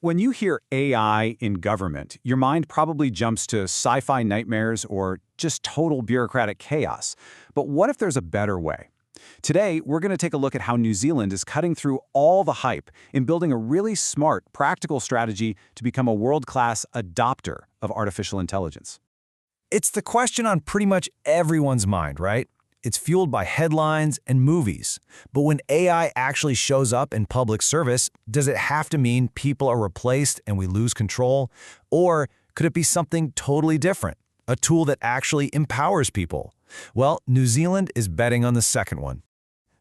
When you hear AI in government, your mind probably jumps to sci-fi nightmares or just total bureaucratic chaos. But what if there's a better way? Today, we're going to take a look at how New Zealand is cutting through all the hype in building a really smart, practical strategy to become a world-class adopter of artificial intelligence. It's the question on pretty much everyone's mind, right? It's fueled by headlines and movies. But when AI actually shows up in public service, does it have to mean people are replaced and we lose control? Or could it be something totally different, a tool that actually empowers people? Well, New Zealand is betting on the second one.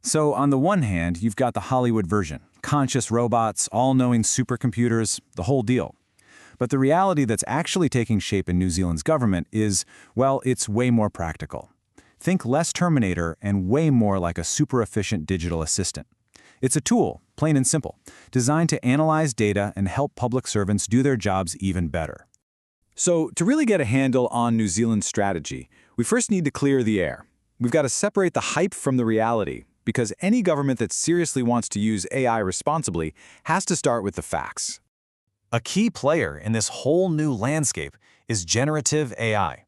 So on the one hand, you've got the Hollywood version, conscious robots, all-knowing supercomputers, the whole deal. But the reality that's actually taking shape in New Zealand's government is, well, it's way more practical. Think less Terminator and way more like a super-efficient digital assistant. It's a tool, plain and simple, designed to analyze data and help public servants do their jobs even better. So, to really get a handle on New Zealand's strategy, we first need to clear the air. We've got to separate the hype from the reality, because any government that seriously wants to use AI responsibly has to start with the facts. A key player in this whole new landscape is generative AI.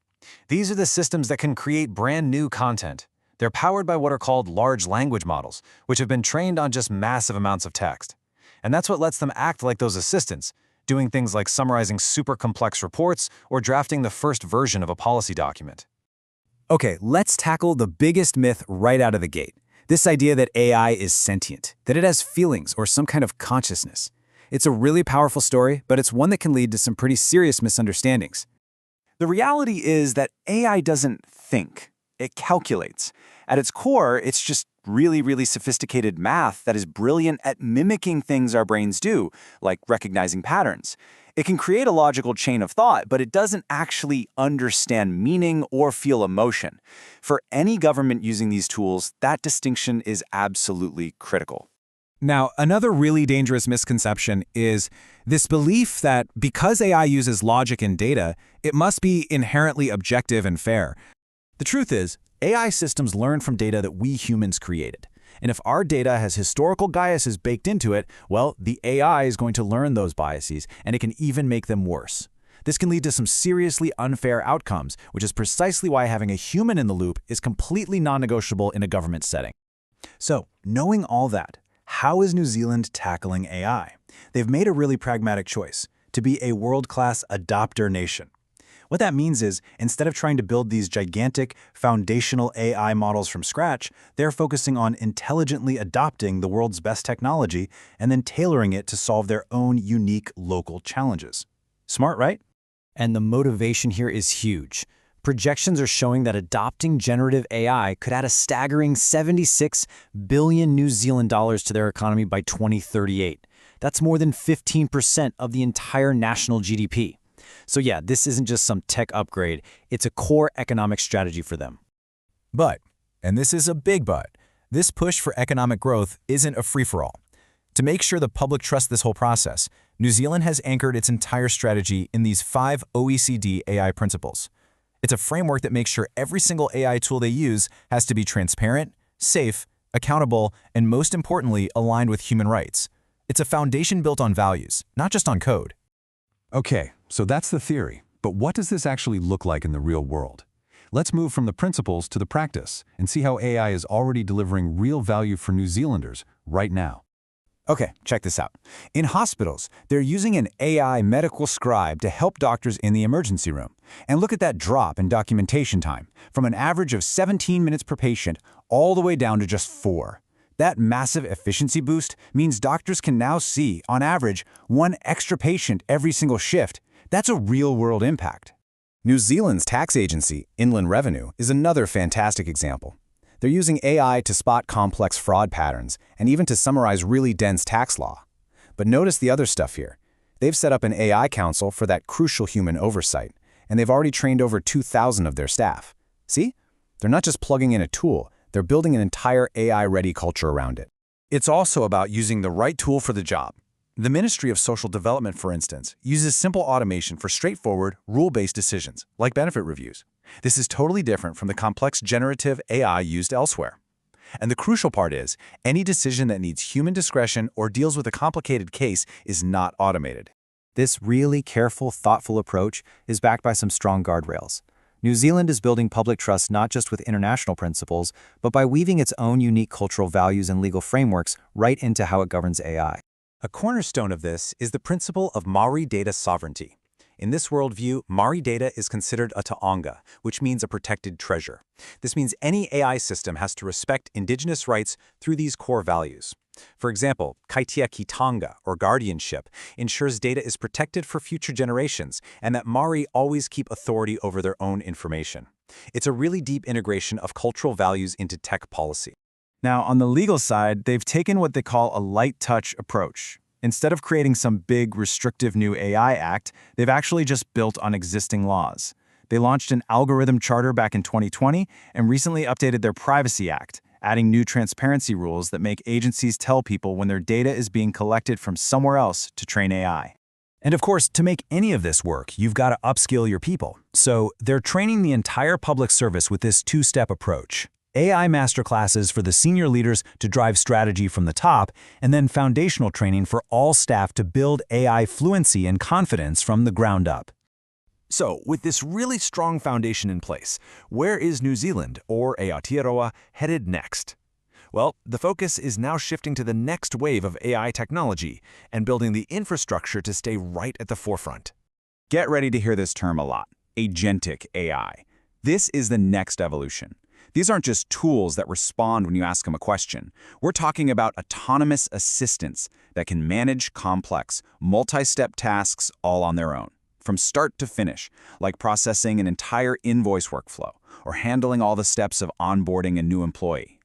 These are the systems that can create brand new content. They're powered by what are called large language models, which have been trained on just massive amounts of text. And that's what lets them act like those assistants, doing things like summarizing super complex reports or drafting the first version of a policy document. Okay, let's tackle the biggest myth right out of the gate. This idea that AI is sentient, that it has feelings or some kind of consciousness. It's a really powerful story, but it's one that can lead to some pretty serious misunderstandings. The reality is that AI doesn't think, it calculates. At its core, it's just really sophisticated math that is brilliant at mimicking things our brains do, like recognizing patterns. It can create a logical chain of thought, but it doesn't actually understand meaning or feel emotion. For any government using these tools, that distinction is absolutely critical. Now, another really dangerous misconception is this belief that because AI uses logic and data, it must be inherently objective and fair. The truth is, AI systems learn from data that we humans created. And if our data has historical biases baked into it, well, the AI is going to learn those biases, and it can even make them worse. This can lead to some seriously unfair outcomes, which is precisely why having a human in the loop is completely non-negotiable in a government setting. So, knowing all that, how is New Zealand tackling AI? They've made a really pragmatic choice, to be a world-class adopter nation. What that means is, instead of trying to build these gigantic, foundational AI models from scratch, they're focusing on intelligently adopting the world's best technology and then tailoring it to solve their own unique local challenges. Smart, right? And the motivation here is huge. Projections are showing that adopting generative AI could add a staggering 76 billion New Zealand dollars to their economy by 2038. That's more than 15% of the entire national GDP. So yeah, this isn't just some tech upgrade, it's a core economic strategy for them. But, and this is a big but, this push for economic growth isn't a free-for-all. To make sure the public trusts this whole process, New Zealand has anchored its entire strategy in these 5 OECD AI principles. It's a framework that makes sure every single AI tool they use has to be transparent, safe, accountable, and most importantly, aligned with human rights. It's a foundation built on values, not just on code. Okay, so that's the theory. But what does this actually look like in the real world? Let's move from the principles to the practice and see how AI is already delivering real value for New Zealanders right now. Okay, check this out. In hospitals, they're using an AI medical scribe to help doctors in the emergency room. And look at that drop in documentation time, from an average of 17 minutes per patient all the way down to just 4. That massive efficiency boost means doctors can now see, on average, 1 extra patient every single shift. That's a real-world impact. New Zealand's tax agency, Inland Revenue, is another fantastic example. They're using AI to spot complex fraud patterns and even to summarize really dense tax law. But notice the other stuff here. They've set up an AI council for that crucial human oversight, and they've already trained over 2,000 of their staff. See? They're not just plugging in a tool, they're building an entire AI-ready culture around it. It's also about using the right tool for the job. The Ministry of Social Development, for instance, uses simple automation for straightforward, rule-based decisions, like benefit reviews. This is totally different from the complex generative AI used elsewhere. And the crucial part is, any decision that needs human discretion or deals with a complicated case is not automated. This really careful, thoughtful approach is backed by some strong guardrails. New Zealand is building public trust not just with international principles, but by weaving its own unique cultural values and legal frameworks right into how it governs AI. A cornerstone of this is the principle of Māori Data Sovereignty. In this worldview, Māori data is considered a Taonga, which means a protected treasure. This means any AI system has to respect indigenous rights through these core values. For example, Kaitiakitanga, or guardianship, ensures data is protected for future generations and that Māori always keep authority over their own information. It's a really deep integration of cultural values into tech policy. Now, on the legal side, they've taken what they call a light touch approach. Instead of creating some big, restrictive new AI act, they've actually just built on existing laws. They launched an algorithm charter back in 2020 and recently updated their Privacy Act, adding new transparency rules that make agencies tell people when their data is being collected from somewhere else to train AI. And of course, to make any of this work, you've got to upskill your people. So they're training the entire public service with this two-step approach. AI masterclasses for the senior leaders to drive strategy from the top, and then foundational training for all staff to build AI fluency and confidence from the ground up. So, with this really strong foundation in place, where is New Zealand, or Aotearoa, headed next? Well, the focus is now shifting to the next wave of AI technology and building the infrastructure to stay right at the forefront. Get ready to hear this term a lot, Agentic AI. This is the next evolution. These aren't just tools that respond when you ask them a question. We're talking about autonomous assistants that can manage complex, multi-step tasks all on their own, from start to finish, like processing an entire invoice workflow or handling all the steps of onboarding a new employee.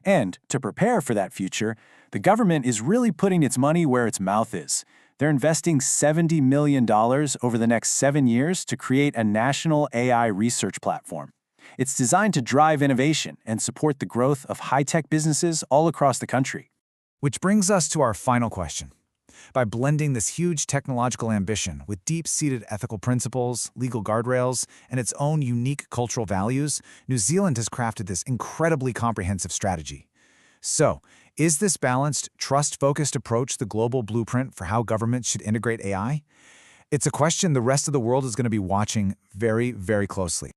And to prepare for that future, the government is really putting its money where its mouth is. They're investing $70 million over the next 7 years to create a national AI research platform. It's designed to drive innovation and support the growth of high-tech businesses all across the country. Which brings us to our final question. By blending this huge technological ambition with deep-seated ethical principles, legal guardrails, and its own unique cultural values, New Zealand has crafted this incredibly comprehensive strategy. So, is this balanced, trust-focused approach the global blueprint for how governments should integrate AI? It's a question the rest of the world is going to be watching very, very closely.